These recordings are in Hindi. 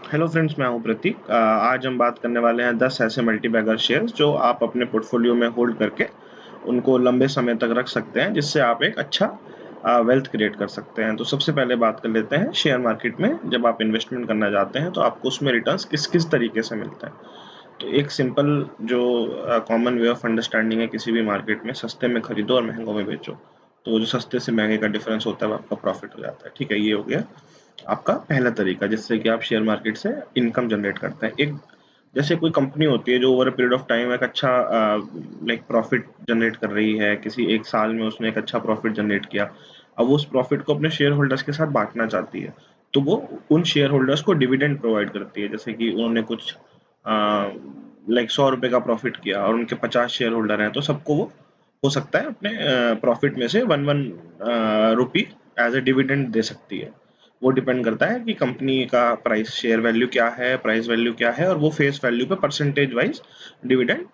हेलो फ्रेंड्स, मैं हूं प्रतीक। आज हम बात करने वाले हैं 10 ऐसे मल्टीबैगर शेयर्स जो आप अपने पोर्टफोलियो में होल्ड करके उनको लंबे समय तक रख सकते हैं, जिससे आप एक अच्छा वेल्थ क्रिएट कर सकते हैं। तो सबसे पहले बात कर लेते हैं शेयर मार्केट में जब आप इन्वेस्टमेंट करना चाहते हैं तो आपको उसमें रिटर्न्स किस किस तरीके से मिलते हैं। तो एक सिंपल जो कॉमन वे ऑफ अंडरस्टैंडिंग है किसी भी मार्केट में, सस्ते में खरीदो और महंगों में बेचो। तो वो जो सस्ते से महंगे का डिफरेंस होता है वो आपका प्रॉफिट हो जाता है। ठीक है, ये हो गया आपका पहला तरीका जिससे कि आप शेयर मार्केट से इनकम जनरेट करते हैं। एक जैसे कोई कंपनी होती है जो over a period of time एक अच्छा लाइक प्रॉफिट जनरेट कर रही है, किसी एक साल में उसने एक अच्छा प्रॉफिट जनरेट किया। अब वो उस प्रॉफिट को अपने शेयर होल्डर्स के साथ बांटना चाहती है, तो वो उन शेयर होल्डर्स को डिविडेंड प्रोवाइड करती है। जैसे कि उन्होंने कुछ लाइक 100 रुपए का प्रॉफिट किया और उनके 50 शेयर होल्डर हैं, तो सबको वो हो सकता है अपने प्रॉफिट में से one one rupee as a dividend दे सकती है। वो डिपेंड करता है कि कंपनी का प्राइस शेयर वैल्यू क्या है, प्राइस वैल्यू क्या है, और वो फेस वैल्यू पे परसेंटेज वाइज डिविडेंड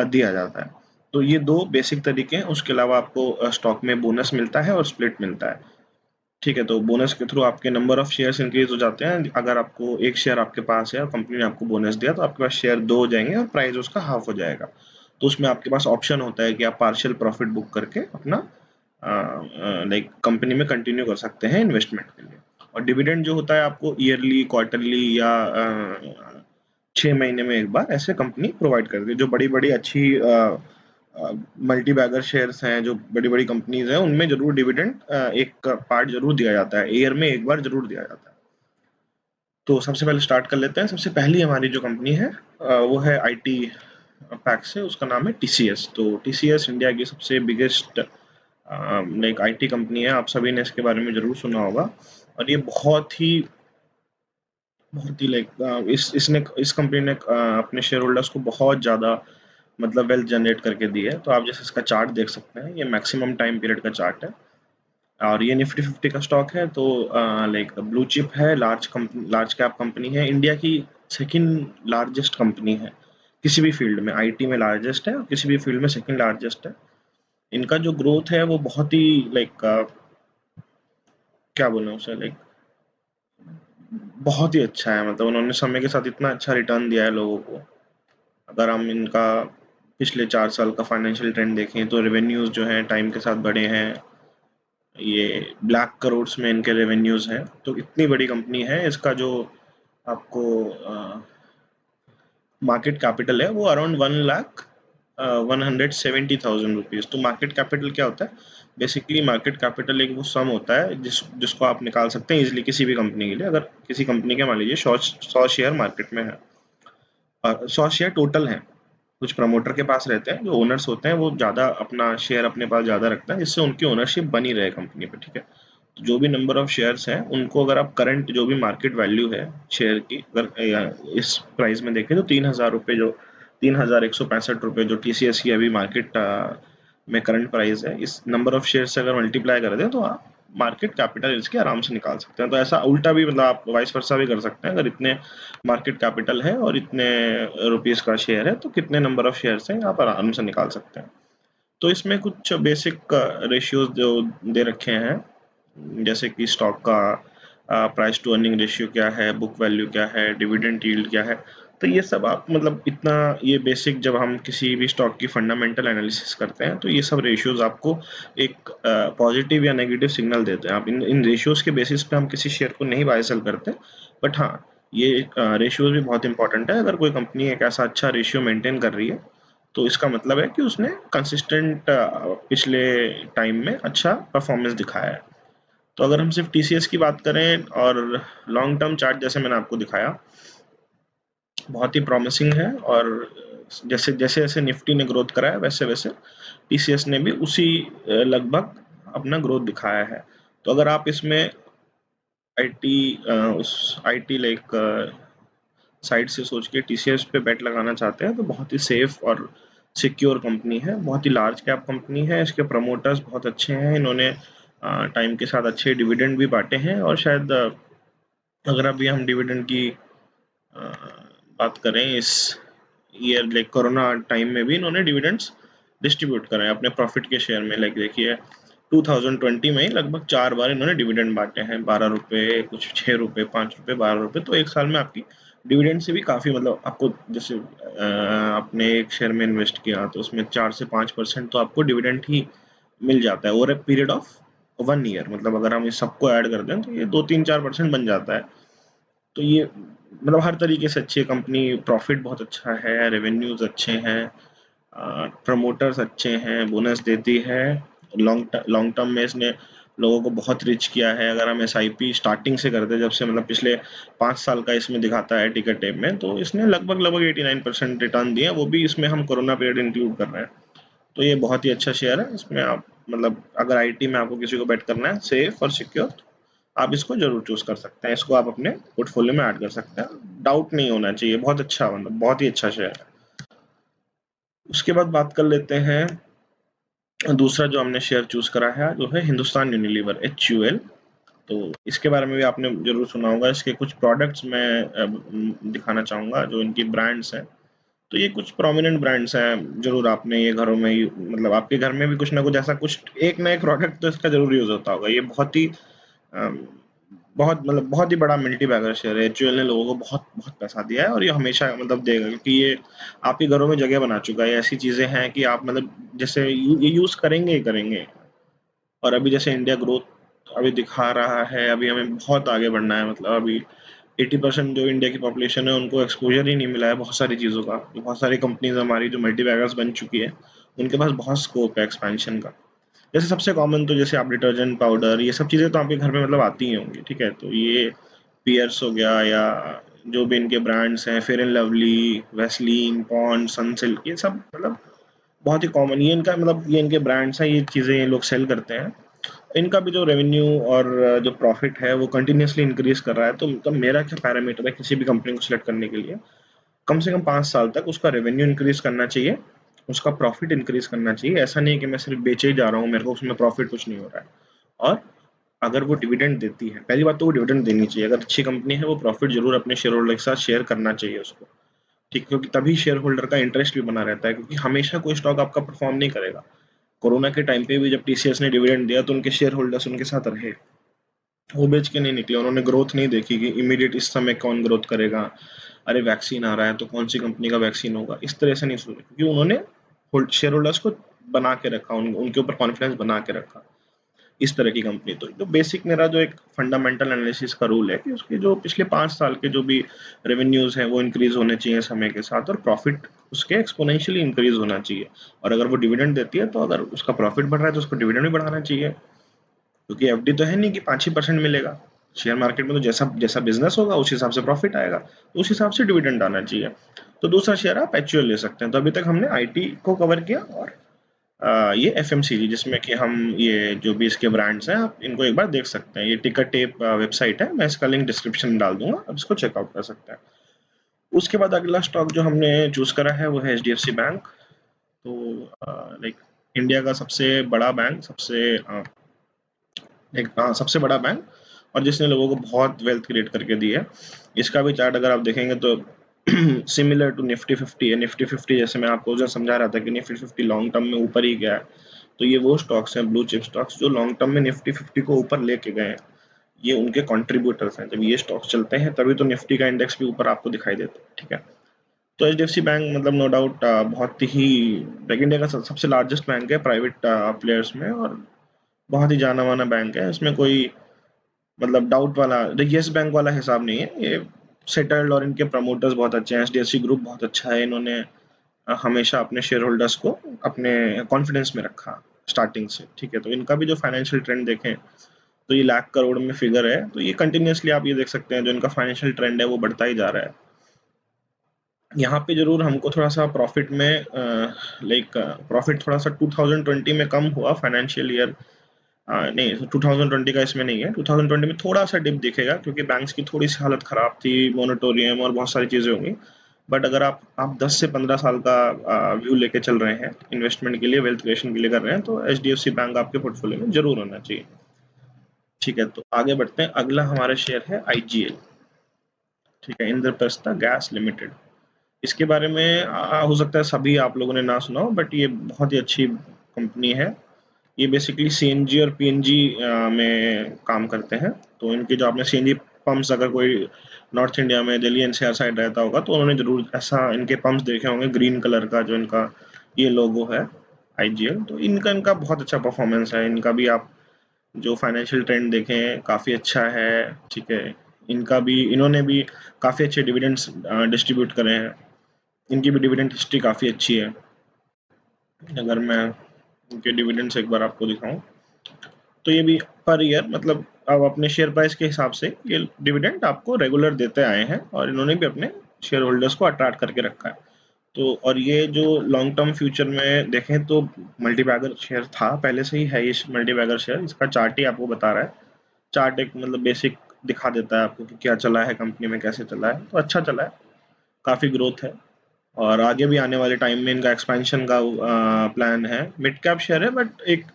दिया जाता है। तो ये दो बेसिक तरीके हैं। उसके अलावा आपको स्टॉक में बोनस मिलता है और स्प्लिट मिलता है। ठीक है, तो बोनस के थ्रू आपके नंबर ऑफ शेयर्स इंक्रीज हो जाते हैं। अगर आपको एक शेयर आपके पास है और कंपनी ने आपको बोनस दिया तो आपके पास शेयर दो हो जाएंगे और प्राइस उसका हाफ हो जाएगा। तो उसमें आपके पास ऑप्शन होता है कि आप पार्शियल प्रॉफिट बुक करके अपना लाइक कंपनी में कंटिन्यू कर सकते हैं इन्वेस्टमेंट के लिए। और डिविडेंड जो होता है आपको ईयरली, क्वार्टरली या 6 महीने में एक बार ऐसे कंपनी प्रोवाइड करती है। जो बड़ी बड़ी अच्छी मल्टी बैगर शेयर्स हैं, जो बड़ी बड़ी कंपनीज हैं, उनमें जरूर डिविडेंड एक पार्ट जरूर दिया जाता है, ईयर में एक बार जरूर दिया जाता है। तो सबसे पहले स्टार्ट कर लेते हैं। सबसे पहली हमारी जो कंपनी है वो है आईटी पैक से, उसका नाम है टीसीएस। तो टीसीएस इंडिया की सबसे बिगेस्ट एक आईटी कंपनी है। आप सभी ने इसके बारे में जरूर सुना होगा। और ये बहुत ही लाइक इस कंपनी ने अपने शेयर होल्डर्स को बहुत ज़्यादा मतलब वेल्थ जनरेट करके दी है। तो आप जैसे इसका चार्ट देख सकते हैं, ये मैक्सिमम टाइम पीरियड का चार्ट है और ये निफ्टी 50 का स्टॉक है। तो लाइक ब्लू चिप है, लार्ज कैप कंपनी है, इंडिया की सेकंड लार्जेस्ट कंपनी है। किसी भी फील्ड में आईटी में लार्जेस्ट है और किसी भी फील्ड में सेकंड लार्जेस्ट है। इनका जो ग्रोथ है वो बहुत ही लाइक क्या बोलूं उसे, लाइक बहुत ही अच्छा है। मतलब उन्होंने समय के साथ इतना अच्छा रिटर्न दिया है लोगों को। अगर हम इनका पिछले 4 साल का फाइनेंशियल ट्रेंड देखें तो रेवेन्यूज जो हैं टाइम के साथ बढ़े हैं। ये ब्लैक करोड्स में इनके रेवेन्यूज हैं। तो इतनी बड़ी कंपनी है, इसका जो आपको मार्केट कैपिटल है वो अराउंड 1,170,000 रुपीज। तो मार्केट कैपिटल क्या होता है? बेसिकली मार्केट कैपिटल एक वो सम होता है जिसको आप निकाल सकते हैं इजिली किसी भी कंपनी के लिए। अगर किसी कंपनी के मान लीजिए 100 शेयर मार्केट में है और 100 शेयर टोटल हैं, कुछ प्रमोटर के पास रहते हैं, जो ओनर्स होते हैं वो ज़्यादा अपना शेयर अपने पास ज़्यादा रखते हैं, जिससे उनकी ओनरशिप बनी रहे कंपनी पे। ठीक है, तो जो भी नंबर ऑफ शेयर्स हैं उनको अगर आप करंट जो भी मार्केट वैल्यू है शेयर की अगर इस प्राइस में देखें तो 3,000 रुपये, जो 3,165 रुपये जो टीसीएस की अभी मार्केट में करंट प्राइस है, इस नंबर ऑफ शेयर से अगर मल्टीप्लाई कर दें तो आप मार्केट कैपिटल इसके आराम से निकाल सकते हैं। तो ऐसा उल्टा भी, मतलब आप वाइस वर्सा भी कर सकते हैं। अगर इतने मार्केट कैपिटल है और इतने रुपीस का शेयर है तो कितने नंबर ऑफ शेयर्स हैं आप आराम से निकाल सकते हैं। तो इसमें कुछ बेसिक रेशियोज जो दे रखे हैं, जैसे कि स्टॉक का प्राइस टू अर्निंग रेशियो क्या है, बुक वैल्यू क्या है, डिविडेंड यील्ड क्या है। तो ये सब आप मतलब इतना, ये बेसिक जब हम किसी भी स्टॉक की फंडामेंटल एनालिसिस करते हैं तो ये सब रेशियोज आपको एक पॉजिटिव या नेगेटिव सिग्नल देते हैं। आप इन रेशियोज के बेसिस पे हम किसी शेयर को नहीं बाय सेल करते, बट हाँ, ये रेशियोज भी बहुत इंपॉर्टेंट है। अगर कोई कंपनी एक ऐसा अच्छा रेशियो मेंटेन कर रही है तो इसका मतलब है कि उसने कंसिस्टेंट पिछले टाइम में अच्छा परफॉर्मेंस दिखाया है। तो अगर हम सिर्फ टीसीएस की बात करें और लॉन्ग टर्म चार्ट जैसे मैंने आपको दिखाया, बहुत ही प्रॉमिसिंग है। और जैसे जैसे जैसे निफ्टी ने ग्रोथ करा है वैसे वैसे टीसीएस ने भी उसी लगभग अपना ग्रोथ दिखाया है। तो अगर आप इसमें आईटी उस आईटी लाइक साइड से सोच के टीसीएस पे बेट लगाना चाहते हैं तो बहुत ही सेफ और सिक्योर कंपनी है। बहुत ही लार्ज कैप कंपनी है, इसके प्रमोटर्स बहुत अच्छे हैं, इन्होंने टाइम के साथ अच्छे डिविडेंड भी बांटे हैं। और शायद अगर अभी हम डिविडेंड की बात करें इस ईयर, लाइक कोरोना टाइम में भी इन्होंने डिविडेंड्स डिस्ट्रीब्यूट करे हैं अपने प्रॉफिट के शेयर में। लाइक देखिए 2020 में ही लगभग 4 बार इन्होंने डिविडेंड बांटे हैं, 12 रुपए, कुछ 6 रुपए, 5 रुपए, 12 रुपए। तो एक साल में आपकी डिविडेंड से भी काफ़ी, मतलब आपको जैसे आपने एक शेयर में इन्वेस्ट किया तो उसमें 4 से 5% तो आपको डिविडेंड ही मिल जाता है over a period of 1 year. मतलब अगर हम इस सबको ऐड कर दें तो ये 2-3-4% बन जाता है। तो ये मतलब हर तरीके से अच्छी है कंपनी, प्रॉफिट बहुत अच्छा है, रेवेन्यूज अच्छे हैं, प्रमोटर्स अच्छे हैं, बोनस देती है, लॉन्ग टर्म में इसने लोगों को बहुत रिच किया है। अगर हम एसआईपी स्टार्टिंग से करते हैं, जब से मतलब पिछले 5 साल का इसमें दिखाता है टिकट टेप में, तो इसने लगभग लगभग 89% रिटर्न दिया, वो भी इसमें हम कोरोना पीरियड इंक्लूड कर रहे हैं। तो ये बहुत ही अच्छा शेयर है। इसमें आप मतलब अगर आईटी में आपको किसी को बेट करना है सेफ और सिक्योर, आप इसको जरूर चूज कर सकते हैं, इसको आप अपने पोर्टफोलियो में ऐड कर सकते हैं, डाउट नहीं होना चाहिए, बहुत अच्छा, मतलब बहुत ही अच्छा शेयर है। उसके बाद बात कर लेते हैं दूसरा जो हमने शेयर चूज करा है, जो है हिंदुस्तान यूनिलीवर, HUL। तो इसके बारे में भी आपने जरूर सुना होगा। इसके कुछ प्रोडक्ट्स मैं दिखाना चाहूंगा, जो इनकी ब्रांड्स हैं। तो ये कुछ प्रोमिनेंट ब्रांड्स हैं, जरूर आपने ये घरों में मतलब आपके घर में भी कुछ ना कुछ ऐसा, कुछ एक ना एक प्रोडक्ट तो इसका जरूर यूज होता होगा। ये बहुत ही अम, बहुत मतलब बहुत ही बड़ा मल्टी बैगर शेयर है। HUL ने लोगों को बहुत बहुत पैसा दिया है और ये हमेशा मतलब देगा, क्योंकि ये आपके घरों में जगह बना चुका है। ये ऐसी चीजें हैं कि आप मतलब जैसे ये यूज करेंगे ही करेंगे। और अभी जैसे इंडिया ग्रोथ अभी दिखा रहा है, अभी हमें बहुत आगे बढ़ना है। मतलब अभी 80% जो इंडिया की पॉपुलेशन है उनको एक्सपोजर ही नहीं मिला है बहुत सारी चीज़ों का। बहुत सारी कंपनीज हमारी जो मल्टी बैगर्स बन चुकी है, उनके पास बहुत स्कोप है एक्सपेंशन का। जैसे सबसे कॉमन तो जैसे आप डिटर्जेंट पाउडर, ये सब चीज़ें तो आपके घर में मतलब आती ही होंगी, ठीक है। तो ये पियर्स हो गया, या जो भी इनके ब्रांड्स हैं, Fair and Lovely, Vaseline, Pond, Sunsilk, ये सब मतलब बहुत ही कॉमन, ये इनका मतलब ये इनके ब्रांड्स हैं, ये चीज़ें ये लोग सेल करते हैं। इनका भी जो रेवेन्यू और जो प्रॉफिट है वो कंटिन्यूअसली इंक्रीज कर रहा है। तो मतलब मेरा क्या पैरामीटर है किसी भी कंपनी को सिलेक्ट करने के लिए, कम से कम 5 साल तक उसका रेवेन्यू इंक्रीज करना चाहिए, उसका प्रॉफिट इंक्रीज करना चाहिए। ऐसा नहीं है कि मैं सिर्फ बेचे ही जा रहा हूँ, मेरे को उसमें प्रॉफिट कुछ नहीं हो रहा है। और अगर वो डिविडेंड देती है, पहली बात तो वो डिविडेंड देनी चाहिए। अगर अच्छी कंपनी है वो प्रॉफिट जरूर अपने शेयर होल्डर के साथ शेयर करना चाहिए उसको, ठीक है, क्योंकि तभी शेयर होल्डर का इंटरेस्ट भी बना रहता है, क्योंकि हमेशा कोई स्टॉक आपका परफॉर्म नहीं करेगा। कोरोना के टाइम पे भी जब टीसीएस ने डिविडेंड दिया तो उनके शेयर होल्डर्स उनके साथ रहे, वो बेच के नहीं निकले। उन्होंने ग्रोथ नहीं देखी कि इमीडिएट इस समय कौन ग्रोथ करेगा, अरे वैक्सीन आ रहा है तो कौन सी कंपनी का वैक्सीन होगा, इस तरह से नहीं सोचा, क्योंकि उन्होंने शेयर होल्डर्स को बना के रखा, उनके ऊपर कॉन्फिडेंस बना के रखा। इस तरह की कंपनी, तो बेसिक मेरा जो एक फंडामेंटल एनालिसिस का रूल है कि उसके जो पिछले 5 साल के जो भी रेवेन्यूज हैं वो इंक्रीज होने चाहिए समय के साथ, और प्रॉफिट उसके एक्सपोनेंशियली इंक्रीज होना चाहिए। और अगर वो डिविडेंड देती है तो अगर उसका प्रॉफिट बढ़ रहा है तो उसको डिविडेंड भी बढ़ाना चाहिए, क्योंकि एफडी तो है नहीं कि 5 ही % मिलेगा। शेयर मार्केट में तो जैसा जैसा बिजनेस होगा उस हिसाब से प्रॉफिट आएगा, तो उस हिसाब से डिविडेंड आना चाहिए। तो दूसरा शेयर आप HUL ले सकते हैं। तो अभी तक हमने आईटी को कवर किया, और ये एफएमसीजी, जिसमें कि हम ये जो भी इसके ब्रांड्स हैं आप इनको एक बार देख सकते हैं। ये टिकर टेप वेबसाइट है, मैं इसका लिंक डिस्क्रिप्शन में डाल दूंगा, आप इसको चेकआउट कर सकते हैं। उसके बाद अगला स्टॉक जो हमने चूज करा है वो है HDFC बैंक। तो लाइक इंडिया का सबसे बड़ा बैंक, सबसे बड़ा बैंक, और जिसने लोगों को बहुत वेल्थ क्रिएट करके दी है। इसका भी चार्ट अगर आप देखेंगे तो सिमिलर टू निफ्टी 50 है। निफ्टी 50, जैसे मैं आपको उस दिन समझा रहा था कि निफ्टी 50 लॉन्ग टर्म में ऊपर ही गया है, तो ये वो स्टॉक्स हैं, ब्लू चिप स्टॉक्स, जो लॉन्ग टर्म में निफ्टी 50 को ऊपर लेके गए हैं। ये उनके कॉन्ट्रीब्यूटर्स हैं। जब ये स्टॉक्स चलते हैं तभी तो निफ्टी का इंडेक्स भी ऊपर आपको दिखाई देता है, ठीक है। तो HDFC बैंक मतलब नो डाउट बहुत ही लाइक इंडिया का सबसे लार्जेस्ट बैंक है प्राइवेट प्लेयर्स में, और बहुत ही जाना माना बैंक है। इसमें कोई मतलब डाउट वाला यस बैंक वाला हिसाब नहीं है। ये सेटल्ड, और इनके प्रमोटर्स बहुत अच्छे हैं। HDFC ग्रुप बहुत अच्छा है। इन्होंने हमेशा अपने शेयर होल्डर्स को अपने कॉन्फिडेंस में रखा स्टार्टिंग से, ठीक है। तो इनका भी जो फाइनेंशियल ट्रेंड देखें तो ये लाख करोड़ में फिगर है। तो ये कंटिन्यूसली आप ये देख सकते हैं जो इनका फाइनेंशियल ट्रेंड है वो बढ़ता ही जा रहा है। यहाँ पे जरूर हमको थोड़ा सा प्रॉफिट में लाइक प्रॉफिट थोड़ा सा 2020 में कम हुआ फाइनेंशियल ईयर। नहीं, 2020 का इसमें नहीं है। 2020 में थोड़ा सा डिप दिखेगा, क्योंकि बैंक्स की थोड़ी सी हालत खराब थी, मोनेटोरियम और बहुत सारी चीज़ें होंगी। बट अगर आप 10 से 15 साल का व्यू लेके चल रहे हैं, इन्वेस्टमेंट के लिए, वेल्थ क्रिएशन के लिए कर रहे हैं, तो HDFC बैंक आपके पोर्टफोलियो में जरूर होना चाहिए, ठीक है। तो आगे बढ़ते हैं। अगला हमारा शेयर है IGL, ठीक है, इंद्रप्रस्थ गैस लिमिटेड। इसके बारे में हो सकता है सभी आप लोगों ने ना सुना हो, बट ये बहुत ही अच्छी कंपनी है। ये बेसिकली सीएनजी और पीएनजी में काम करते हैं। तो इनके जो आपने सीएनजी पंप्स, अगर कोई नॉर्थ इंडिया में दिल्ली एनसीआर साइड रहता होगा तो उन्होंने जरूर ऐसा इनके पंप्स देखे होंगे, ग्रीन कलर का जो इनका ये लोगो है आईजीएल। तो इनका इनका बहुत अच्छा परफॉर्मेंस है। इनका भी आप जो फाइनेंशियल ट्रेंड देखें काफ़ी अच्छा है, ठीक है। इनका भी, इन्होंने भी काफ़ी अच्छे डिविडेंड्स डिस्ट्रीब्यूट करे हैं। इनकी भी डिविडेंड हिस्ट्री काफ़ी अच्छी है। अगर मैं इनके डिविडेंड्स एक बार आपको दिखाऊं तो ये भी पर ईयर, मतलब अब अपने शेयर प्राइस के हिसाब से ये डिविडेंड आपको रेगुलर देते आए हैं और इन्होंने भी अपने शेयर होल्डर्स को अट्रैक्ट करके रखा है। तो और ये जो लॉन्ग टर्म फ्यूचर में देखें तो मल्टीबैगर शेयर था, पहले से ही है ये मल्टीबैगर शेयर। इसका चार्ट ही आपको बता रहा है। चार्ट एक मतलब बेसिक दिखा देता है आपको कि क्या चला है कंपनी में, कैसे चला है। तो अच्छा चला है, काफ़ी ग्रोथ है और आगे भी आने वाले टाइम में इनका एक्सपेंशन का प्लान है। मिड कैप शेयर है बट एक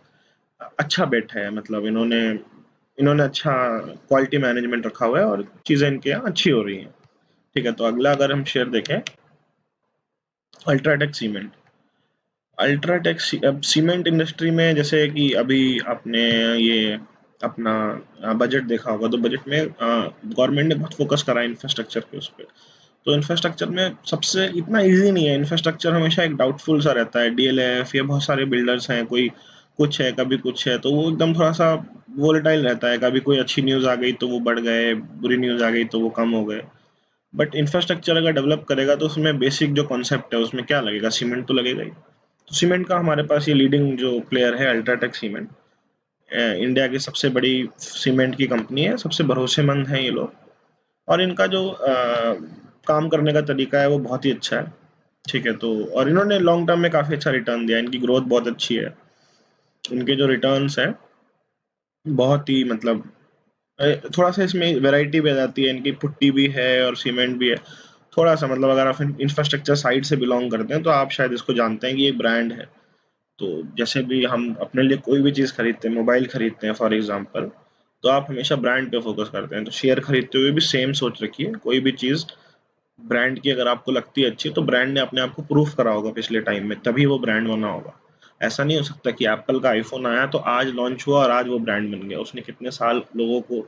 अच्छा बेट है, मतलब इन्होंने इन्होंने अच्छा क्वालिटी मैनेजमेंट रखा हुआ है और चीज़ें इनके यहाँ अच्छी हो रही हैं। ठीक है, तो अगला अगर हम शेयर देखें, अल्ट्राटेक सीमेंट। अल्ट्राटेक अब सीमेंट इंडस्ट्री में जैसे कि अभी आपने ये अपना बजट देखा होगा, तो बजट में गवर्नमेंट ने बहुत फोकस करा है इंफ्रास्ट्रक्चर के उस पर। तो इंफ्रास्ट्रक्चर में सबसे इतना इजी नहीं है। इंफ्रास्ट्रक्चर हमेशा एक डाउटफुल सा रहता है। डीएलएफ, ये बहुत सारे बिल्डर्स हैं, कोई कुछ है कभी कुछ है, तो वो एकदम थोड़ा सा वोलेटाइल रहता है। कभी कोई अच्छी न्यूज़ आ गई तो वो बढ़ गए, बुरी न्यूज़ आ गई तो वो कम हो गए। बट इंफ्रास्ट्रक्चर अगर डेवलप करेगा तो उसमें बेसिक जो कॉन्सेप्ट है उसमें क्या लगेगा, सीमेंट तो लगेगा ही। तो सीमेंट का हमारे पास ये लीडिंग जो प्लेयर है अल्ट्राटेक सीमेंट, इंडिया की सबसे बड़ी सीमेंट की कंपनी है, सबसे भरोसेमंद है ये लोग। और इनका जो काम करने का तरीका है वो बहुत ही अच्छा है, ठीक है। तो और इन्होंने लॉन्ग टर्म में काफ़ी अच्छा रिटर्न दिया, इनकी ग्रोथ बहुत अच्छी है। इनके जो रिटर्न्स हैं बहुत ही मतलब थोड़ा सा इसमें वैरायटी भी आ जाती है। इनकी पुट्टी भी है और सीमेंट भी है। थोड़ा सा मतलब अगर आप इंफ्रास्ट्रक्चर साइड से बिलोंग करते हैं तो आप शायद इसको जानते हैं कि ये ब्रांड है। तो जैसे भी हम अपने लिए कोई भी चीज़ खरीदते हैं, मोबाइल खरीदते हैं फॉर एग्जांपल, तो आप हमेशा ब्रांड पे फोकस करते हैं। तो शेयर खरीदते हुए भी सेम सोच रखिए। कोई भी चीज़ ब्रांड की अगर आपको लगती है अच्छी, तो ब्रांड ने अपने आप को प्रूफ करा होगा पिछले टाइम में, तभी वो ब्रांड बना होगा। ऐसा नहीं हो सकता कि एप्पल का आईफोन आया तो आज लॉन्च हुआ और आज वो ब्रांड बन गया। उसने कितने साल लोगों को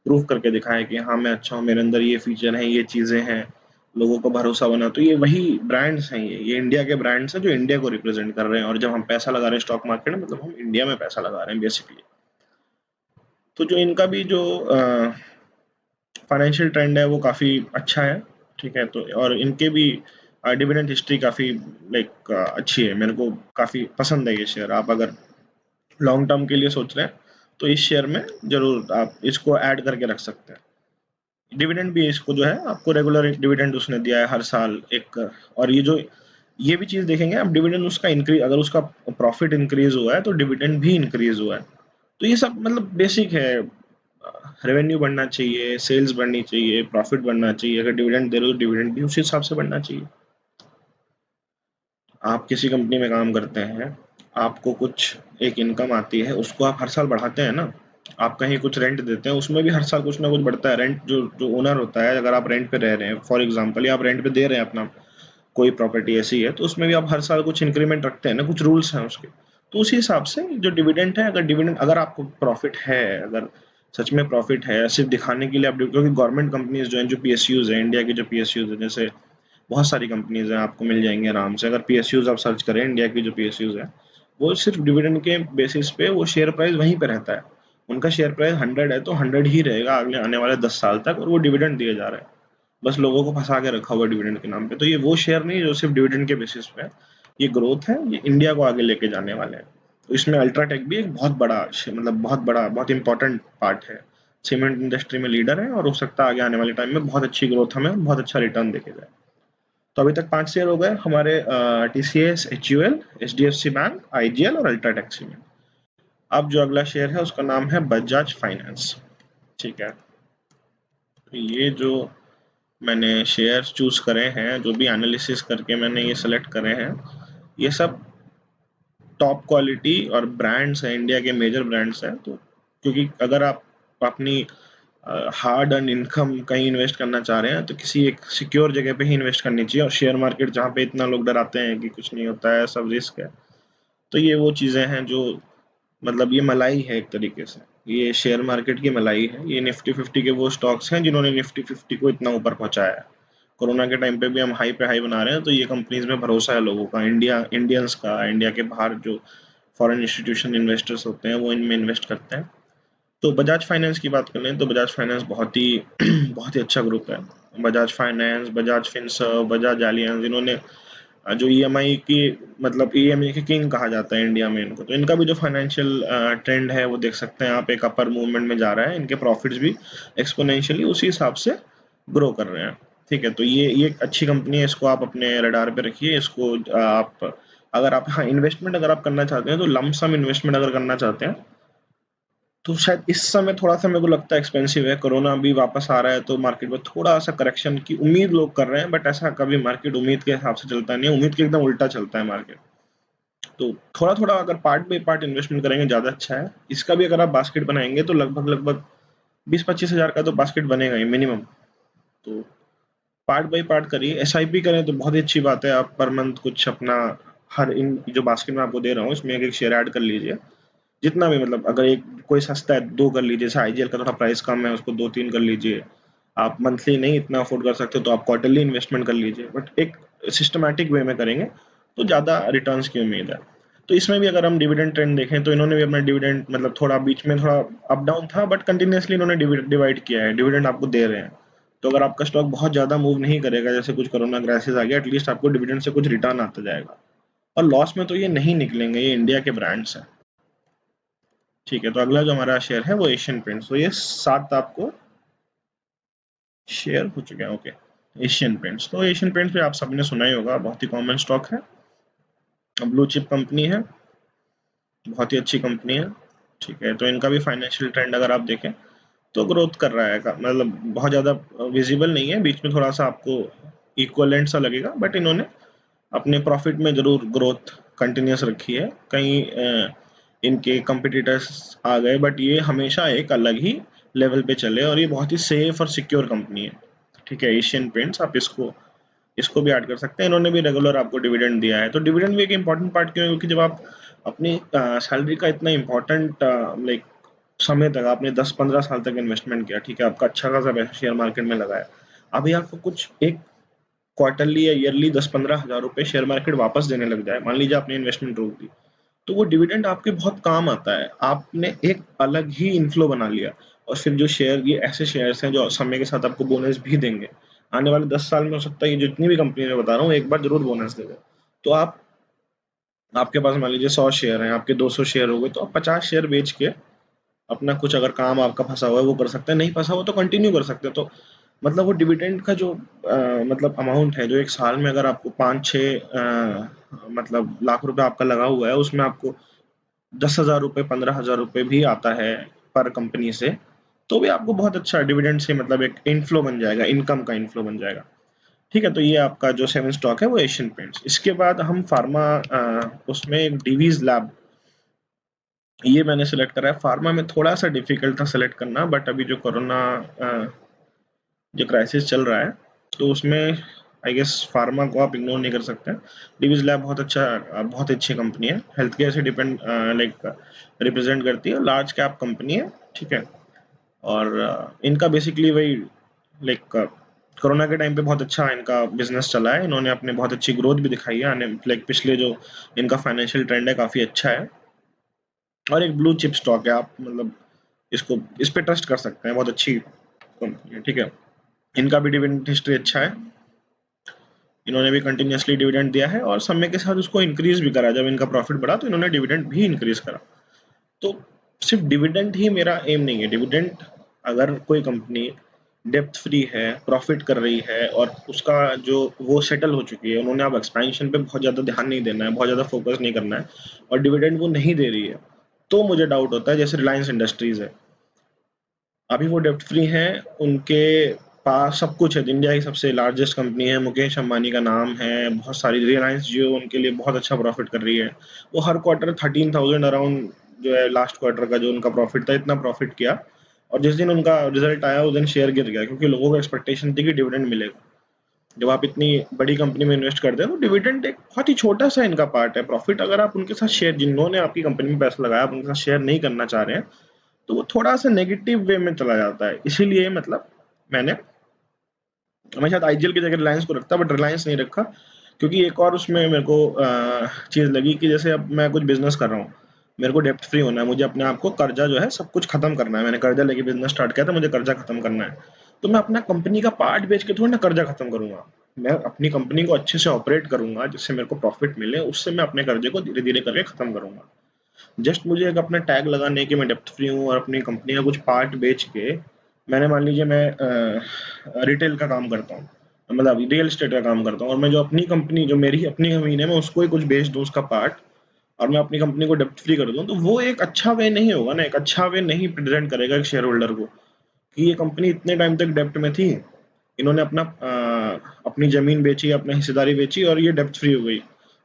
प्रूव करके दिखाया कि हाँ मैं अच्छा हूँ, मेरे अंदर ये फीचर हैं, ये चीज़ें हैं, लोगों को भरोसा बना। तो ये वही ब्रांड्स हैं, ये इंडिया के ब्रांड्स हैं जो इंडिया को रिप्रेजेंट कर रहे हैं। और जब हम पैसा लगा रहे हैं स्टॉक मार्केट में, मतलब हम इंडिया में पैसा लगा रहे हैं बेसिकली। तो जो इनका भी जो फाइनेंशियल ट्रेंड है वो काफ़ी अच्छा है, ठीक है। तो और इनके भी डिविडेंड हिस्ट्री काफ़ी लाइक अच्छी है। मेरे को काफ़ी पसंद है ये शेयर। आप अगर लॉन्ग टर्म के लिए सोच रहे हैं तो इस शेयर में ज़रूर आप इसको ऐड करके रख सकते हैं। डिविडेंड भी इसको जो है आपको रेगुलर डिविडेंड उसने दिया है हर साल एक। और ये जो ये भी चीज़ देखेंगे आप, डिविडेंड उसका इंक्रीज, अगर उसका प्रॉफिट इंक्रीज हुआ है तो डिविडेंड भी इंक्रीज हुआ है। तो ये सब मतलब बेसिक है। रेवेन्यू बढ़ना चाहिए, सेल्स बढ़नी चाहिए, प्रॉफिट बढ़ना चाहिए। अगर डिविडेंड दे रहे हो तो डिविडेंड भी उसी हिसाब से बढ़ना चाहिए। आप किसी कंपनी में काम करते हैं, आपको कुछ एक इनकम आती है, उसको आप हर साल बढ़ाते हैं ना। आप कहीं कुछ रेंट देते हैं, उसमें भी हर साल कुछ ना कुछ बढ़ता है। रेंट जो जो ओनर होता है, अगर आप रेंट पे रह रहे हैं फॉर एग्जांपल, या आप रेंट पे दे रहे हैं अपना कोई प्रॉपर्टी ऐसी है, तो उसमें भी आप हर साल कुछ इंक्रीमेंट रखते हैं ना, कुछ रूल्स हैं उसके। तो उसी हिसाब से जो डिविडेंड है, अगर डिविडेंड, अगर आपको प्रॉफिट है, अगर सच में प्रॉफिट है, सिर्फ दिखाने के लिए आप, क्योंकि गवर्नमेंट कंपनीज जो हैं, जो पीएसयूज हैं, इंडिया की जो पीएसयूज हैं, जैसे बहुत सारी कंपनीज हैं, आपको मिल जाएंगे आराम से। अगर पीएसयूज आप सर्च करें, इंडिया की जो पीएसयूज हैं, वो सिर्फ डिविडेंड के बेसिस पे वो शेयर प्राइस वहीं पे रहता है। उनका शेयर प्राइस 100 है तो 100 ही रहेगा अगले आने वाले 10 साल तक, और वो डिविडेंड दिए जा रहे हैं। बस लोगों को फंसा के रखा हुआ है डिविडेंड के नाम पे। तो ये वो शेयर नहीं है जो सिर्फ डिविडेंड के बेसिस पे है। ये ग्रोथ है, ये इंडिया को आगे लेके जाने वाले हैं। तो इसमें अल्ट्राटेक भी एक बहुत बड़ा मतलब बहुत बड़ा, बहुत इंपॉर्टेंट पार्ट है। सीमेंट इंडस्ट्री में लीडर है और हो सकता है आगे आने वाले टाइम में बहुत अच्छी ग्रोथ हमें बहुत अच्छा रिटर्न देके जाए। तो अभी तक 5 शेयर हो गए हमारे, TCS, HUL, HDFC bank, IGL और अल्ट्राटेक सीमेंट। अब जो अगला शेयर है उसका नाम है बजाज फाइनेंस, ठीक है। तो ये जो मैंने शेयर्स चूज करे हैं, जो भी एनालिसिस करके मैंने ये सेलेक्ट करे हैं, ये सब टॉप क्वालिटी और ब्रांड्स हैं, इंडिया के मेजर ब्रांड्स हैं। तो क्योंकि अगर आप अपनी हार्ड अर्न इनकम कहीं इन्वेस्ट करना चाह रहे हैं तो किसी एक सिक्योर जगह पे ही इन्वेस्ट करनी चाहिए। और शेयर मार्केट जहाँ पे इतना लोग डराते हैं कि कुछ नहीं होता है, सब रिस्क है, तो ये वो चीज़ें हैं जो मतलब ये मलाई है एक तरीके से, ये शेयर मार्केट की मलाई है। ये निफ्टी 50 के वो स्टॉक्स हैं जिन्होंने निफ्टी 50 को इतना ऊपर पहुंचाया है। कोरोना के टाइम पे भी हम हाई पे हाई बना रहे हैं, तो ये कंपनीज में भरोसा है लोगों का, इंडियंस का, इंडिया के बाहर जो फॉरेन इंस्टीट्यूशन इन्वेस्टर्स होते हैं वो इनमें इन्वेस्ट करते हैं। तो बजाज फाइनेंस की बात कर लें तो बजाज फाइनेंस बहुत ही बहुत ही अच्छा ग्रुप है। Bajaj finance, Bajaj Finserv, Bajaj Allianz, इन्होंने जो ईएमआई की, मतलब ईएमआई के किंग कहा जाता है इंडिया में इनको, तो इनका भी जो फाइनेंशियल ट्रेंड है वो देख सकते हैं आप, एक अपर मूवमेंट में जा रहा है। इनके प्रॉफिट्स भी एक्सपोनेंशियली उसी हिसाब से ग्रो कर रहे हैं। ठीक है, तो ये एक अच्छी कंपनी है, इसको आप अपने रडार पे रखिए। इसको आप, अगर आप, हाँ, इन्वेस्टमेंट अगर आप करना चाहते हैं तो लमसम इन्वेस्टमेंट अगर करना चाहते हैं तो शायद इस समय थोड़ा-सा मेरे को लगता है एक्सपेंसिव है। कोरोना अभी वापस आ रहा है तो मार्केट में थोड़ा-सा करेक्शन की उम्मीद लोग कर रहे हैं, बट ऐसा कभी मार्केट उम्मीद के हिसाब से चलता नहीं है, उम्मीद के एकदम उल्टा चलता है मार्केट। तो थोड़ा-थोड़ा अगर पार्ट बाय पार्ट इन्वेस्टमेंट करेंगे ज़्यादा अच्छा है। इसका भी अगर आप बास्केट बनाएँगे तो लगभग-लगभग 20-25 हज़ार का तो बास्केट बनेगा ही मिनिमम। तो पार्ट बाय पार्ट करिए, एसआईपी करें तो बहुत ही अच्छी बात है। आप पर मंथ कुछ अपना, हर इन जो बास्केट में आपको दे रहा हूँ इसमें एक-एक शेयर ऐड कर लीजिए। जितना भी, मतलब अगर एक कोई सस्ता है 2 कर लीजिए, जैसे आईजीएल का थोड़ा प्राइस कम है उसको 2-3 कर लीजिए। आप मंथली नहीं इतना अफोर्ड कर सकते तो आप क्वार्टरली इन्वेस्टमेंट कर लीजिए, बट एक सिस्टमैटिक वे में करेंगे तो ज़्यादा रिटर्न्स की उम्मीद है। तो इसमें भी अगर हम डिविडेंड ट्रेंड देखें तो इन्होंने भी अपना डिविडेंड, मतलब थोड़ा बीच में थोड़ा अप डाउन था, बट कंटिन्यूअसली इन्होंने डिवाइड किया है, डिविडेंड आपको दे रहे हैं। तो अगर आपका स्टॉक बहुत ज़्यादा मूव नहीं करेगा, जैसे कुछ कोरोना क्राइसिस आ गया, एटलीस्ट आपको डिविडेंड से कुछ रिटर्न आता जाएगा। और लॉस में तो ये नहीं निकलेंगे, ये इंडिया के ब्रांड्स हैं। ठीक है, तो अगला जो हमारा शेयर है वो एशियन पेंट्स। तो ये 7 आपको शेयर हो चुके हैं। ओके, एशियन पेंट्स, तो एशियन पेंट्स पे आप सबने सुना ही होगा, बहुत ही कॉमन स्टॉक है, ब्लू चिप कंपनी है, बहुत ही अच्छी कंपनी है। ठीक है, तो इनका भी फाइनेंशियल ट्रेंड अगर आप देखें तो ग्रोथ कर रहा है, मतलब बहुत ज़्यादा विजिबल नहीं है, बीच में थोड़ा सा आपको इक्वलेंट सा लगेगा, बट इन्होंने अपने प्रॉफिट में ज़रूर ग्रोथ कंटिन्यूस रखी है। कहीं इनके कंपिटिटर्स आ गए, बट ये हमेशा एक अलग ही लेवल पे चले, और ये बहुत ही सेफ और सिक्योर कंपनी है। ठीक है, एशियन पेंट्स, आप इसको इसको भी ऐड कर सकते हैं। इन्होंने भी रेगुलर आपको डिविडेंड दिया है। तो डिविडेंड भी एक इंपॉर्टेंट पार्ट क्यों है, क्योंकि जब आप अपनी सैलरी का इतना इंपॉर्टेंट लाइक समय तक आपने 10-15 साल तक इन्वेस्टमेंट किया, ठीक है, आपका अच्छा खासा पैसा शेयर मार्केट में लगाया, अभी आपको कुछ एक क्वार्टरली या ईयरली 10-15 हज़ार रुपए शेयर मार्केट वापस देने लग जाए, मान लीजिए आपने इन्वेस्टमेंट रोक दी, तो वो डिविडेंड आपके बहुत काम आता है। आपने एक अलग ही इन्फ्लो बना लिया। और फिर जो शेयर, ये ऐसे शेयर्स हैं जो समय के साथ आपको बोनस भी देंगे। आने वाले 10 साल में हो सकता है ये जितनी भी कंपनी मैं बता रहा हूँ एक बार ज़रूर बोनस दे दे। तो आपके पास मान लीजिए 100 शेयर हैं, आपके 200 शेयर हो गए, तो आप 50 शेयर बेच के अपना कुछ, अगर काम आपका फँसा हुआ है वो कर सकते हैं, नहीं फँसा हुआ तो कंटिन्यू कर सकते हैं। तो मतलब वो डिविडेंड का जो मतलब अमाउंट है, जो एक साल में अगर आपको 5-6 मतलब लाख रुपए आपका लगा हुआ है, उसमें आपको 10,000 रुपए, 15,000 रुपए भी आता है पर कंपनी से, तो भी आपको बहुत अच्छा डिविडेंड से, मतलब एक इनफ्लो बन जाएगा, इनकम का इनफ्लो बन जाएगा। ठीक है, तो ये आपका जो 7 स्टॉक है वो एशियन पेंट्स। इसके बाद हम फार्मा, उसमें एक डिवीज़ लैब, ये मैंने सेलेक्ट करा है। फार्मा में थोड़ा-सा डिफिकल्ट था सेलेक्ट करना, बट अभी जो कोरोना जो क्राइसिस चल रहा है, तो उसमें आई गेस फार्मा को आप इग्नोर नहीं कर सकते। डिवीज़ लैब बहुत अच्छा, बहुत अच्छी कंपनी है, हेल्थ केयर से डिपेंड लाइक रिप्रेजेंट करती है, लार्ज कैप कंपनी है। ठीक है, और इनका बेसिकली वही लाइक कोरोना के टाइम पे बहुत अच्छा इनका बिजनेस चला है, इन्होंने अपने बहुत अच्छी ग्रोथ भी दिखाई है, आने लाइक पिछले जो इनका फाइनेंशियल ट्रेंड है काफ़ी अच्छा है, और एक ब्लू चिप स्टॉक है, आप मतलब इसको, इस पे ट्रस्ट कर सकते हैं, बहुत अच्छी कंपनी है। ठीक है, इनका भी डिविडेंड हिस्ट्री अच्छा है, इन्होंने भी कंटिन्यूअसली डिविडेंड दिया है, और समय के साथ उसको इंक्रीज भी करा। जब इनका प्रॉफिट बढ़ा तो इन्होंने डिविडेंड भी इंक्रीज करा। तो सिर्फ डिविडेंड ही मेरा एम नहीं है। डिविडेंड, अगर कोई कंपनी डेप्थ फ्री है, प्रॉफिट कर रही है, और उसका जो वो सेटल हो चुकी है, उन्होंने अब एक्सपेंशन पे बहुत ज़्यादा ध्यान नहीं देना है, बहुत ज़्यादा फोकस नहीं करना है, और डिविडेंड वो नहीं दे रही है, तो मुझे डाउट होता है। जैसे रिलायंस इंडस्ट्रीज है, अभी वो डेप्ट फ्री हैं, उनके पास सब कुछ है, इंडिया की सबसे लार्जेस्ट कंपनी है, मुकेश अंबानी का नाम है, बहुत सारी, रिलायंस जियो उनके लिए बहुत अच्छा प्रॉफिट कर रही है। वो हर क्वार्टर 13,000 अराउंड जो है, लास्ट क्वार्टर का जो उनका प्रॉफिट था, इतना प्रॉफिट किया, और जिस दिन उनका रिजल्ट आया उस दिन शेयर गिर गया, क्योंकि लोगों को एक्सपेक्टेशन थी कि डिविडेंड मिलेगा। जब आप इतनी बड़ी कंपनी में इन्वेस्ट करते हैं तो डिविडेंड एक बहुत ही छोटा सा इनका पार्ट है प्रॉफिट। अगर आप उनके साथ शेयर, जिन्होंने आपकी कंपनी में पैसा लगाया, आप उनके साथ शेयर नहीं करना चाह रहे हैं, तो वो थोड़ा सा नेगेटिव वे में चला जाता है। इसीलिए मतलब मैंने हमेशा आईजीएल की जगह रिलायंस को रखता, बट रिलायंस नहीं रखा, क्योंकि एक और उसमें मेरे को चीज़ लगी कि जैसे अब मैं कुछ बिजनेस कर रहा हूँ, मेरे को डेप्ट फ्री होना है, मुझे अपने आप को कर्जा जो है सब कुछ खत्म करना है। मैंने कर्जा लेके बिजनेस स्टार्ट किया था, मुझे कर्जा खत्म करना है। तो मैं अपना कंपनी का पार्ट बेच के थोड़ी ना कर्जा खत्म करूंगा। मैं अपनी कंपनी को अच्छे से ऑपरेट करूंगा, जिससे मेरे को प्रॉफिट मिले, उससे मैं अपने कर्जे को धीरे धीरे करके खत्म करूंगा। जस्ट मुझे एक अपना टैग लगाने कि मैं डेप्ट फ्री हूँ, और अपनी कंपनी का कुछ पार्ट बेच के, मैंने मान लीजिए मैं रिटेल का काम करता हूँ, मतलब रियल एस्टेट का काम करता हूँ, और मैं जो अपनी कंपनी, जो मेरी अपनी जमीन है, मैं उसको ही कुछ बेच दूँ उसका पार्ट, और मैं अपनी कंपनी को डेप्ट फ्री कर दूँ, तो वो एक अच्छा वे नहीं होगा ना, एक अच्छा वे नहीं प्रेजेंट करेगा एक शेयर होल्डर को, कि ये कंपनी इतने टाइम तक डेप्ट में थी, इन्होंने अपनी ज़मीन बेची, अपनी हिस्सेदारी बेची, और ये डेप्ट फ्री हो गई।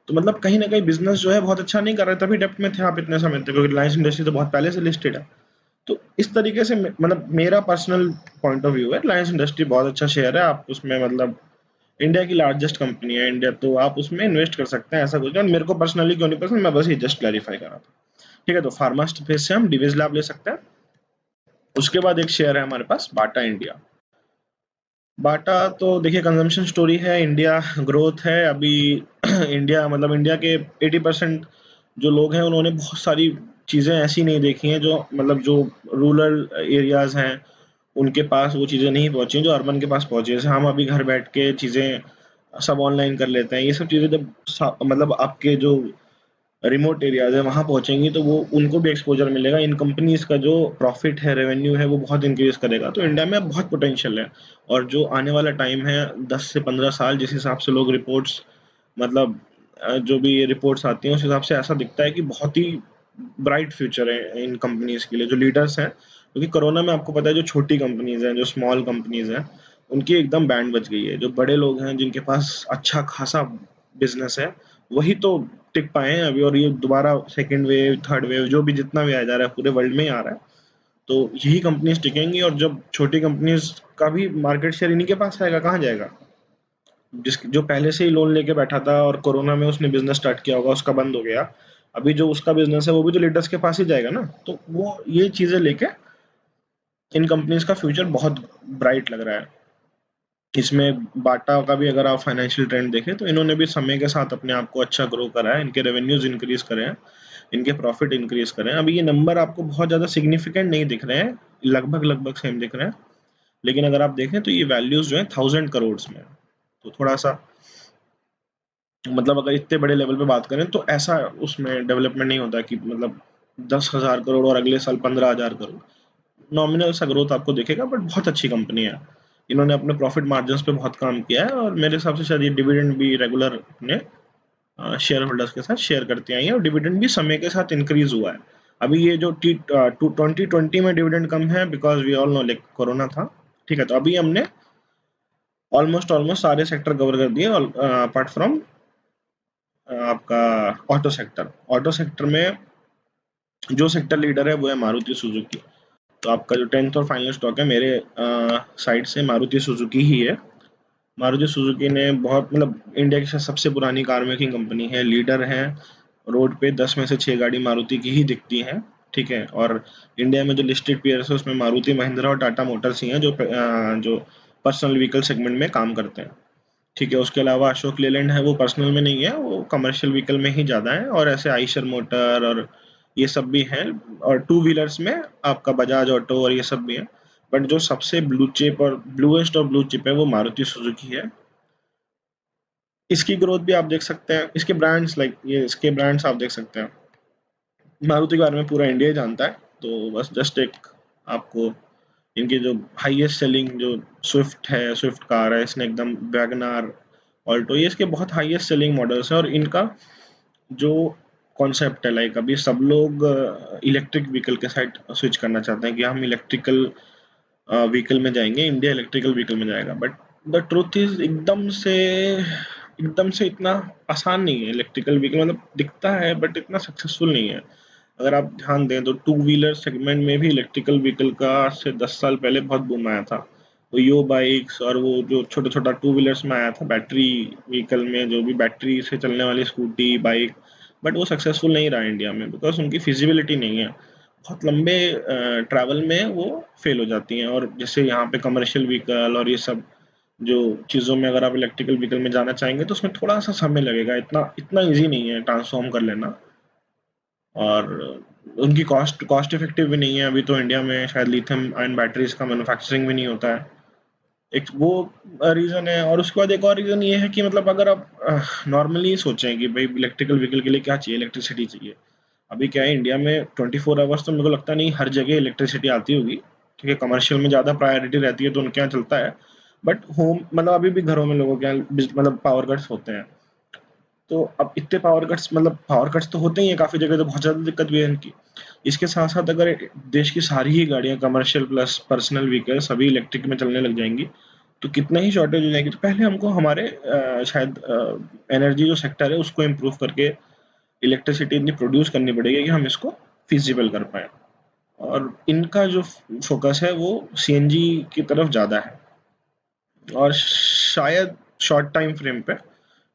तो मतलब कहीं न कहीं बिज़नेस जो है बहुत अच्छा नहीं कर रहे, तभी डेप्ट में थे आप इतने समय तक, क्योंकि रिलायंस इंडस्ट्री तो बहुत पहले से लिस्टेड है। तो इस तरीके से मतलब मेरा पर्सनल पॉइंट ऑफ व्यू है, रिलायंस इंडस्ट्री बहुत अच्छा शेयर है। आप उसमें मतलब इंडिया की लार्जेस्ट कंपनी है इंडिया, तो आप उसमें इन्वेस्ट कर सकते हैं, ऐसा कुछ नहीं। मेरे को पर्सनली क्यों नहीं पसंद, मैं बस ये जस्ट क्लैरिफाई कर रहा था। ठीक है, तो फार्मा स्पेस से हम डिविज लैब ले सकते हैं। उसके बाद एक शेयर है हमारे पास बाटा इंडिया। बाटा तो देखिए कंजम्पशन स्टोरी है, इंडिया ग्रोथ है अभी। इंडिया मतलब इंडिया के 80% जो लोग हैं उन्होंने बहुत सारी चीज़ें ऐसी नहीं देखी हैं, जो मतलब जो रूरल एरियाज़ हैं उनके पास वो चीज़ें नहीं पहुँची हैं, जो अर्बन के पास पहुँची हैं। जैसे हम अभी घर बैठ के चीज़ें सब ऑनलाइन कर लेते हैं, ये सब चीज़ें जब मतलब आपके जो रिमोट एरियाज है वहाँ पहुँचेंगी, तो वो उनको भी एक्सपोजर मिलेगा। इन कंपनीज का जो प्रॉफिट है, रेवेन्यू है, वो बहुत इंक्रीज करेगा। तो इंडिया में बहुत पोटेंशियल है, और जो आने वाला टाइम है 10 से 15 साल, जिस हिसाब से लोग रिपोर्ट्स मतलब जो भी ये रिपोर्ट्स आती हैं, उस हिसाब से ऐसा दिखता है कि बहुत ही ब्राइट फ्यूचर है इन कंपनीज के लिए, जो लीडर्स हैं। क्योंकि कोरोना में आपको पता है जो छोटी कंपनीज हैं, जो स्मॉल कंपनीज हैं, उनकी एकदम बैंड बज गई है। जो बड़े लोग हैं जिनके पास अच्छा खासा बिजनेस है, वही तो टिक पाए हैं अभी। और ये दोबारा सेकंड वेव, थर्ड वेव, जो भी जितना भी आ जा रहा है, पूरे वर्ल्ड में ही आ रहा है, तो यही कंपनीज टिकेंगी। और जब छोटी कंपनीज का भी मार्केट शेयर इन्हीं के पास आएगा, कहाँ जाएगा? जिस जो पहले से ही लोन लेके बैठा था और कोरोना में उसने बिजनेस स्टार्ट किया होगा, उसका बंद हो गया, अभी जो उसका बिजनेस है वो भी तो लीडर्स के पास ही जाएगा ना। तो वो ये चीजें लेके इन कंपनीज का फ्यूचर बहुत ब्राइट लग रहा है। इसमें बाटा का भी अगर आप फाइनेंशियल ट्रेंड देखें, तो इन्होंने भी समय के साथ अपने आप को अच्छा ग्रो करा है, इनके रेवेन्यूज इंक्रीज करे हैं, इनके प्रॉफिट इंक्रीज करे हैं। अभी ये नंबर आपको बहुत ज़्यादा सिग्निफिकेंट नहीं दिख रहे हैं, लगभग लगभग सेम दिख रहे हैं, लेकिन अगर आप देखें तो ये वैल्यूज जो है 1000 करोड़ में है। तो थोड़ा सा मतलब अगर इतने बड़े लेवल पे बात करें, तो ऐसा उसमें डेवलपमेंट नहीं होता कि मतलब 10,000 करोड़ और अगले साल 15,000 करोड़। नॉमिनल सा ग्रोथ आपको दिखेगा, बट बहुत अच्छी कंपनी है। इन्होंने अपने प्रॉफिट मार्जिन्स पे बहुत काम किया है, और मेरे हिसाब से शायद ये डिविडेंड भी रेगुलर अपने शेयर होल्डर्स के साथ शेयर करते आई है, और डिविडेंड भी समय के साथ इंक्रीज हुआ है। अभी ये जो 2020 में डिविडेंड कम है, because we all know like corona था। ठीक है, तो अभी हमने ऑलमोस्ट ऑलमोस्ट सारे सेक्टर कवर कर दिए, अपार्ट फ्रॉम आपका ऑटो सेक्टर। ऑटो सेक्टर में जो सेक्टर लीडर है वो है मारुति सुजुकी। तो आपका जो 10th और फाइनल स्टॉक है मेरे साइड से मारुति सुजुकी ही है। मारुति सुजुकी ने बहुत मतलब इंडिया की शायद सबसे पुरानी कार मेकिंग कंपनी है, लीडर है। रोड पे 10 में से 6 गाड़ी मारुति की ही दिखती हैं। ठीक है, और इंडिया में जो लिस्टेड पेयर्स है उसमें मारुति महिंद्रा और टाटा मोटर्स ही हैं, जो पर्सनल व्हीकल सेगमेंट में काम करते हैं। ठीक है, उसके अलावा अशोक लेलैंड है, वो पर्सनल में नहीं है, वो कमर्शियल व्हीकल में ही ज़्यादा है। और ऐसे आइशर मोटर और ये सब भी हैं, और टू व्हीलर्स में आपका बजाज ऑटो और ये सब भी है। बट जो सबसे ब्लू चिप और ब्लूएस्ट और ब्लू चिप है वो मारुति सुजुकी है। इसकी ग्रोथ भी आप देख सकते हैं, इसके ब्रांड्स लाइक ये इसके ब्रांड्स आप देख सकते हैं। मारुति के बारे में पूरा इंडिया ही जानता है, तो बस जस्ट एक आपको इनकी जो हाईएस्ट सेलिंग जो स्विफ्ट है, स्विफ्ट कार है, इसने एकदम वैगनार, ऑल्टो, ये इसके बहुत हाईएस्ट सेलिंग मॉडल्स हैं। और इनका जो कॉन्सेप्ट है, लाइक अभी सब लोग इलेक्ट्रिक व्हीकल के साइड स्विच करना चाहते हैं कि हम इलेक्ट्रिकल व्हीकल में जाएंगे, इंडिया इलेक्ट्रिकल व्हीकल में जाएगा। बट द ट्रुथ इज एकदम से इतना आसान नहीं है इलेक्ट्रिकल व्हीकल, मतलब दिखता है बट इतना सक्सेसफुल नहीं है। अगर आप ध्यान दें तो टू व्हीलर सेगमेंट में भी इलेक्ट्रिकल व्हीकल का आज से 10 साल पहले बहुत बूम आया था, वो यो बाइक्स और वो जो छोटा छोटा टू व्हीलर्स में आया था बैटरी व्हीकल में, जो भी बैटरी से चलने वाली स्कूटी बाइक, बट वो सक्सेसफुल नहीं रहा इंडिया में बिकॉज उनकी फिजिबिलिटी नहीं है। बहुत लंबे ट्रैवल में वो फेल हो जाती हैं। और जैसे यहाँ पे कमर्शियल व्हीकल और ये सब जो चीज़ों में अगर आप इलेक्ट्रिकल व्हीकल में जाना चाहेंगे तो उसमें थोड़ा सा समय लगेगा, इतना इतना ईजी नहीं है ट्रांसफॉर्म कर लेना। और उनकी कॉस्ट इफेक्टिव भी नहीं है। अभी तो इंडिया में शायद लिथियम आयन बैटरीज का मैन्युफैक्चरिंग भी नहीं होता है, एक वो रीज़न है। और उसके बाद एक और रीज़न ये है कि मतलब अगर आप नॉर्मली सोचें कि भाई इलेक्ट्रिकल व्हीकल के लिए क्या चाहिए, इलेक्ट्रिसिटी चाहिए। अभी क्या है इंडिया में 24 आवर्स तो मेरे को लगता नहीं हर जगह इलेक्ट्रिसिटी आती होगी, ठीक है, कमर्शियल में ज़्यादा प्रायोरिटी रहती है तो उनके यहाँ चलता है। बट होम मतलब अभी भी घरों में लोगों के यहाँ मतलब पावर कट्स होते हैं। तो अब इतने पावर कट्स तो होते ही हैं काफ़ी जगह, तो बहुत ज़्यादा दिक्कत भी है इनकी। इसके साथ साथ अगर देश की सारी ही गाड़ियाँ कमर्शियल प्लस पर्सनल व्हीकल सभी इलेक्ट्रिक में चलने लग जाएंगी तो कितना ही शॉर्टेज हो जाएगी। तो पहले हमको हमारे शायद एनर्जी जो सेक्टर है उसको इम्प्रूव करके इलेक्ट्रिसिटी इतनी प्रोड्यूस करनी पड़ेगी कि हम इसको फिजिबल कर पाए। और इनका जो फोकस है वो सीएनजी की तरफ ज़्यादा है और शायद शॉर्ट टाइम फ्रेम पे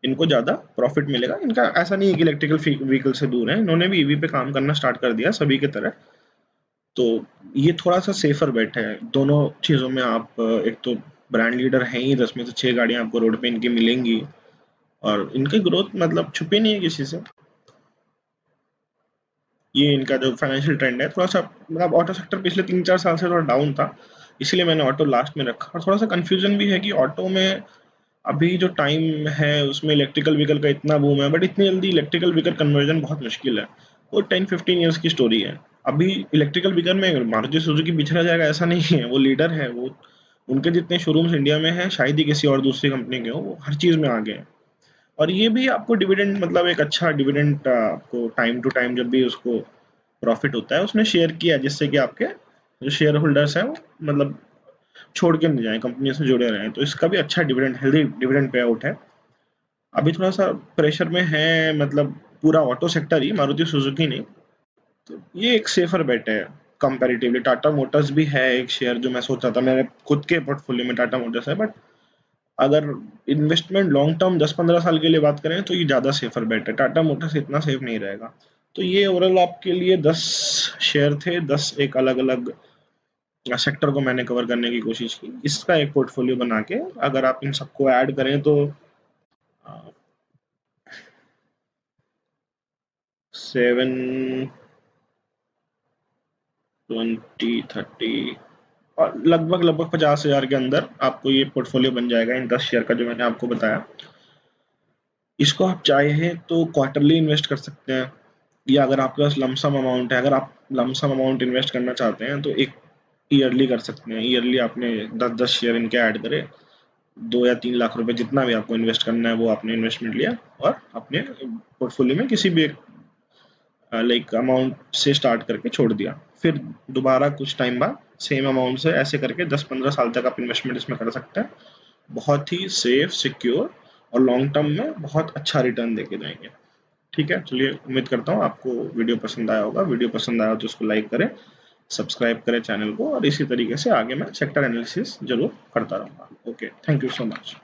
इनको ज़्यादा प्रॉफिट मिलेगा। इनका ऐसा नहीं है कि इलेक्ट्रिकल व्हीकल से दूर है, इन्होंने भी ईवी पे काम करना स्टार्ट कर दिया सभी की तरह। तो ये थोड़ा सा सेफर बेट है दोनों चीज़ों में। आप एक तो ब्रांड लीडर हैं ही, 10 में से 6 गाड़ियां आपको रोड पे इनकी मिलेंगी और इनकी ग्रोथ मतलब छुपी नहीं है किसी से। ये इनका जो फाइनेंशियल ट्रेंड है थोड़ा सा, मतलब ऑटो सेक्टर पिछले 3-4 साल से थोड़ा डाउन था, इसलिए मैंने ऑटो लास्ट में रखा। और थोड़ा सा कंफ्यूजन भी है कि ऑटो में अभी जो टाइम है उसमें इलेक्ट्रिकल व्हीकल का इतना बूम है, बट इतनी जल्दी इलेक्ट्रिकल व्हीकल कन्वर्जन बहुत मुश्किल है। वो 10-15 ईयर्स की स्टोरी है। अभी इलेक्ट्रिकल व्हीकल में मारुति सुजुकी पिछड़ा जाएगा ऐसा नहीं है, वो लीडर है। वो उनके जितने शोरूम्स इंडिया में हैं शायद ही किसी और दूसरी कंपनी के हो, वो हर चीज़ में आगे हैं। और ये भी आपको डिविडेंड मतलब एक अच्छा डिविडेंड आपको टाइम टू टाइम जब भी उसको प्रॉफिट होता है उसने शेयर किया, जिससे कि आपके जो शेयर होल्डर्स हैं वो मतलब छोड़ के नहीं जाए, कंपनी से जुड़े रहें। तो इसका भी अच्छा dividend, healthy dividend pay out है। अभी थोड़ा सा प्रेशर में है, मतलब पूरा ऑटो सेक्टर ही, मारुति सुजुकी नहीं। तो ये एक सेफर बेट है कंपैरेटिवली। टाटा मोटर्स भी है एक शेयर जो मैं सोचा था, मेरे खुद के पोर्टफोलियो में टाटा मोटर्स है, बट अगर इन्वेस्टमेंट लॉन्ग टर्म 10-15 साल के लिए बात करें तो ये ज़्यादा सेफर बेट है। टाटा मोटर्स इतना सेफ नहीं रहेगा। तो ये ओवरऑल आपके लिए 10 शेयर थे, 10 एक अलग अलग सेक्टर को मैंने कवर करने की कोशिश की। इसका एक पोर्टफोलियो बना के अगर आप इन सबको ऐड करें तो 7, 20, 30 और लगभग लगभग 50,000 के अंदर आपको ये पोर्टफोलियो बन जाएगा इन 10 शेयर का जो मैंने आपको बताया। इसको आप चाहे तो क्वार्टरली इन्वेस्ट कर सकते हैं, या अगर आपके पास लमसम अमाउंट है, अगर आप लमसम अमाउंट इन्वेस्ट करना चाहते हैं तो एक ईयरली कर सकते हैं। ईयरली आपने 10-10 शेयर इनके ऐड करे, 2 या 3 लाख रुपए जितना भी आपको इन्वेस्ट करना है वो आपने इन्वेस्टमेंट लिया और अपने पोर्टफोलियो में किसी भी एक लाइक अमाउंट से स्टार्ट करके छोड़ दिया। फिर दोबारा कुछ टाइम बाद सेम अमाउंट से ऐसे करके 10-15 साल तक आप इन्वेस्टमेंट इसमें कर सकते हैं। बहुत ही सेफ, सिक्योर और लॉन्ग टर्म में बहुत अच्छा रिटर्न देके जाएंगे। ठीक है, चलिए उम्मीद करता हूँ आपको वीडियो पसंद आया होगा। वीडियो पसंद आया तो उसको लाइक करें, सब्सक्राइब करें चैनल को, और इसी तरीके से आगे मैं सेक्टर एनालिसिस जरूर करता रहूँगा। Okay, thank you so much.